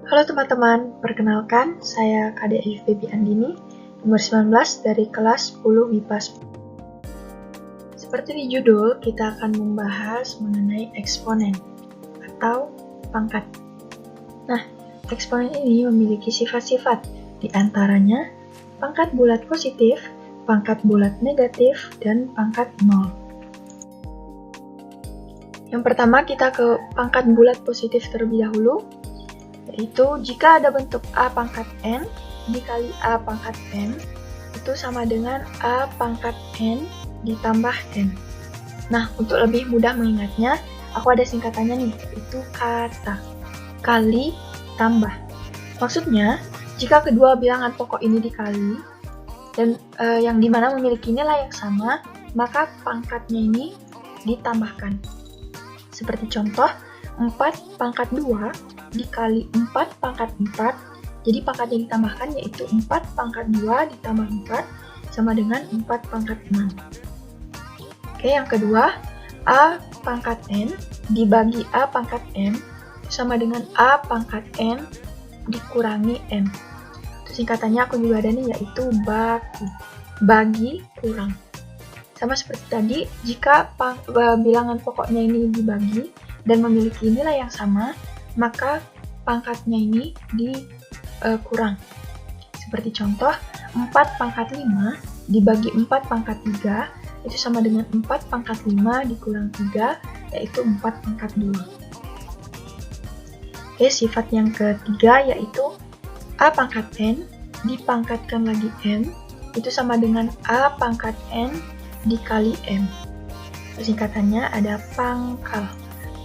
Halo teman-teman, perkenalkan saya KDIF Baby Andini, nomor 19 dari kelas 10 MIPA 10. Seperti di judul, kita akan membahas mengenai eksponen atau pangkat. Nah, eksponen ini memiliki sifat-sifat, di antaranya pangkat bulat positif, pangkat bulat negatif, dan pangkat nol. Yang pertama kita ke pangkat bulat positif terlebih dahulu, yaitu jika ada bentuk A pangkat N dikali A pangkat N, itu sama dengan A pangkat N ditambah N. Nah, untuk lebih mudah mengingatnya, aku ada singkatannya nih, yaitu kata kali tambah. Maksudnya, jika kedua bilangan pokok ini dikali, dan yang dimana memiliki nilai yang sama, maka pangkatnya ini ditambahkan. Seperti contoh, 4 pangkat 2 dikali 4 pangkat 4, jadi pangkatnya ditambahkan yaitu 4 pangkat 2 ditambah 4 sama dengan 4 pangkat 6. Oke, yang kedua, A pangkat N dibagi A pangkat N sama dengan A pangkat N dikurangi N. Itu singkatannya aku juga ada nih, yaitu bagi kurang. Sama seperti tadi, jika bilangan pokoknya ini dibagi dan memiliki nilai yang sama, maka pangkatnya ini dikurang. Seperti contoh, 4 pangkat 5 dibagi 4 pangkat 3, itu sama dengan 4 pangkat 5 dikurang 3, yaitu 4 pangkat 2. Oke, sifat yang ketiga yaitu A pangkat N dipangkatkan lagi N, itu sama dengan A pangkat N dikali M. Singkatannya ada pangkal,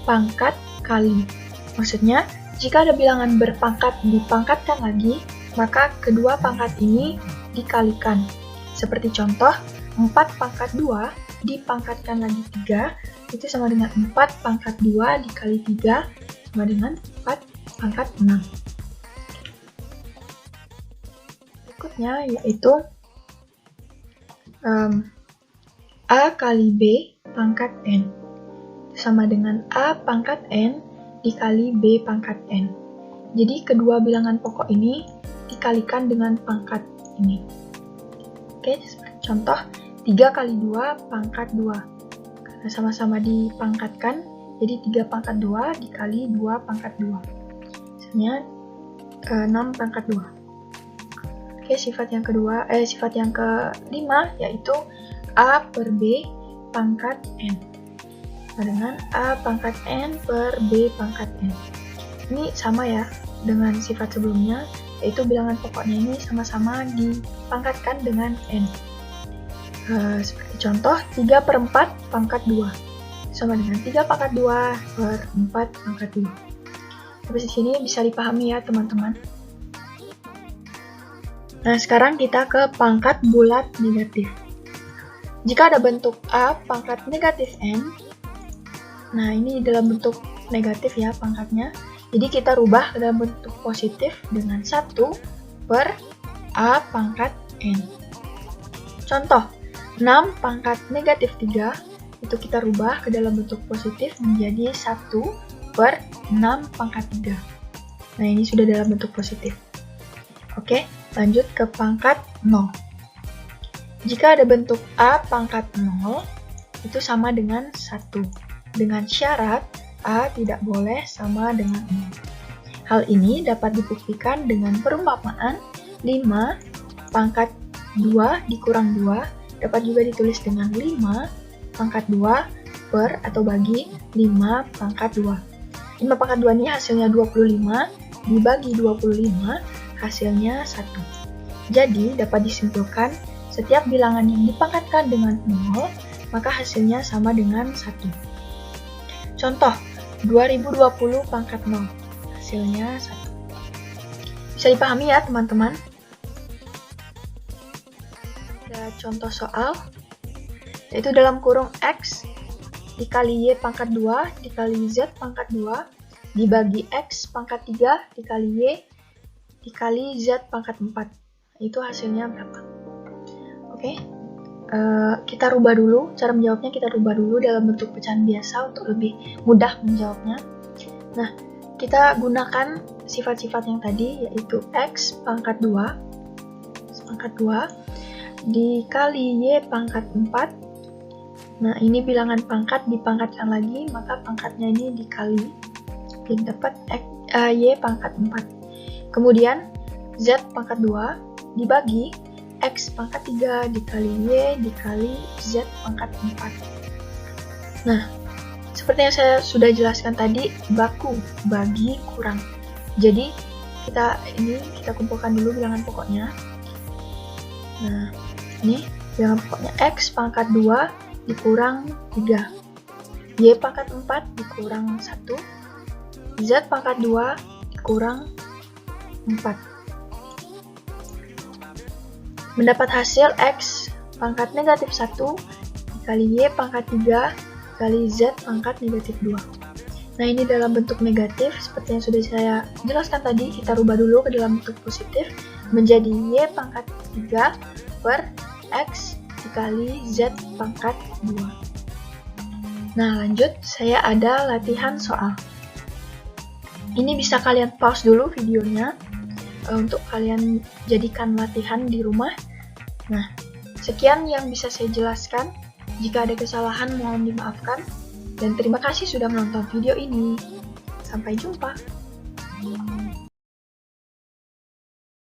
pangkat kali. Maksudnya, jika ada bilangan berpangkat dipangkatkan lagi, maka kedua pangkat ini dikalikan. Seperti contoh, 4 pangkat 2 dipangkatkan lagi 3, itu sama dengan 4 pangkat 2 dikali 3, sama dengan 4 pangkat 6. Berikutnya yaitu A kali B pangkat N, sama dengan A pangkat N dikali B pangkat N. Jadi kedua bilangan pokok ini dikalikan dengan pangkat ini. Oke, contoh 3 kali 2 pangkat 2. Karena sama-sama dipangkatkan, jadi 3 pangkat 2 dikali 2 pangkat 2. Misalnya 6 pangkat 2. Oke, sifat yang kelima yaitu A per B pangkat N, sama dengan A pangkat N per B pangkat N. Ini sama ya dengan sifat sebelumnya, yaitu bilangan pokoknya ini sama-sama dipangkatkan dengan N. Seperti contoh, 3 per 4 pangkat 2, sama dengan 3 pangkat 2 per 4 pangkat 2. Sampai sini bisa dipahami ya teman-teman. Nah, sekarang kita ke pangkat bulat negatif. Jika ada bentuk A pangkat negatif N, nah ini dalam bentuk negatif ya pangkatnya, jadi kita rubah ke dalam bentuk positif dengan 1 per A pangkat N. Contoh, 6 pangkat negatif 3, itu kita rubah ke dalam bentuk positif menjadi 1 per 6 pangkat 3. Nah, ini sudah dalam bentuk positif. Oke, lanjut ke pangkat 0. Jika ada bentuk A pangkat 0, itu sama dengan 1. Dengan syarat A tidak boleh sama dengan 0. Hal ini dapat dibuktikan dengan perumpamaan 5 pangkat 2 dikurang 2, dapat juga ditulis dengan 5 pangkat 2 per atau bagi 5 pangkat 2. 5 pangkat 2 ini hasilnya 25, dibagi 25, hasilnya 1. Jadi, dapat disimpulkan setiap bilangan yang dipangkatkan dengan 0, maka hasilnya sama dengan 1. Contoh, 2020 pangkat 0, hasilnya 1. Bisa dipahami ya teman-teman? Ada contoh soal, yaitu dalam kurung X dikali Y pangkat 2 dikali Z pangkat 2 dibagi X pangkat 3 dikali Y dikali Z pangkat 4. Itu hasilnya berapa? Oke, kita rubah dulu, cara menjawabnya kita rubah dulu dalam bentuk pecahan biasa untuk lebih mudah menjawabnya. Nah, kita gunakan sifat-sifat yang tadi, yaitu X pangkat 2 dikali Y pangkat 4. Nah, ini bilangan pangkat dipangkatkan lagi, maka pangkatnya ini dikali, jadi dapat Y pangkat 4. Kemudian Z pangkat 2 dibagi X pangkat 3 dikali Y dikali Z pangkat 4. Nah, seperti yang saya sudah jelaskan tadi, baku, bagi, kurang. Jadi, kita kumpulkan dulu bilangan pokoknya. Nah, ini bilangan pokoknya X pangkat 2 dikurang 3. Y pangkat 4 dikurang 1. Z pangkat 2 dikurang 4. Mendapat hasil X pangkat negatif 1 dikali Y pangkat 3 kali Z pangkat negatif 2. Nah, ini dalam bentuk negatif, seperti yang sudah saya jelaskan tadi, kita rubah dulu ke dalam bentuk positif, menjadi Y pangkat 3 per X dikali Z pangkat 2. Nah, lanjut, saya ada latihan soal. Ini bisa kalian pause dulu videonya, untuk kalian jadikan latihan di rumah. Nah, sekian yang bisa saya jelaskan. Jika ada kesalahan, mohon dimaafkan. Dan terima kasih sudah menonton video ini. Sampai jumpa.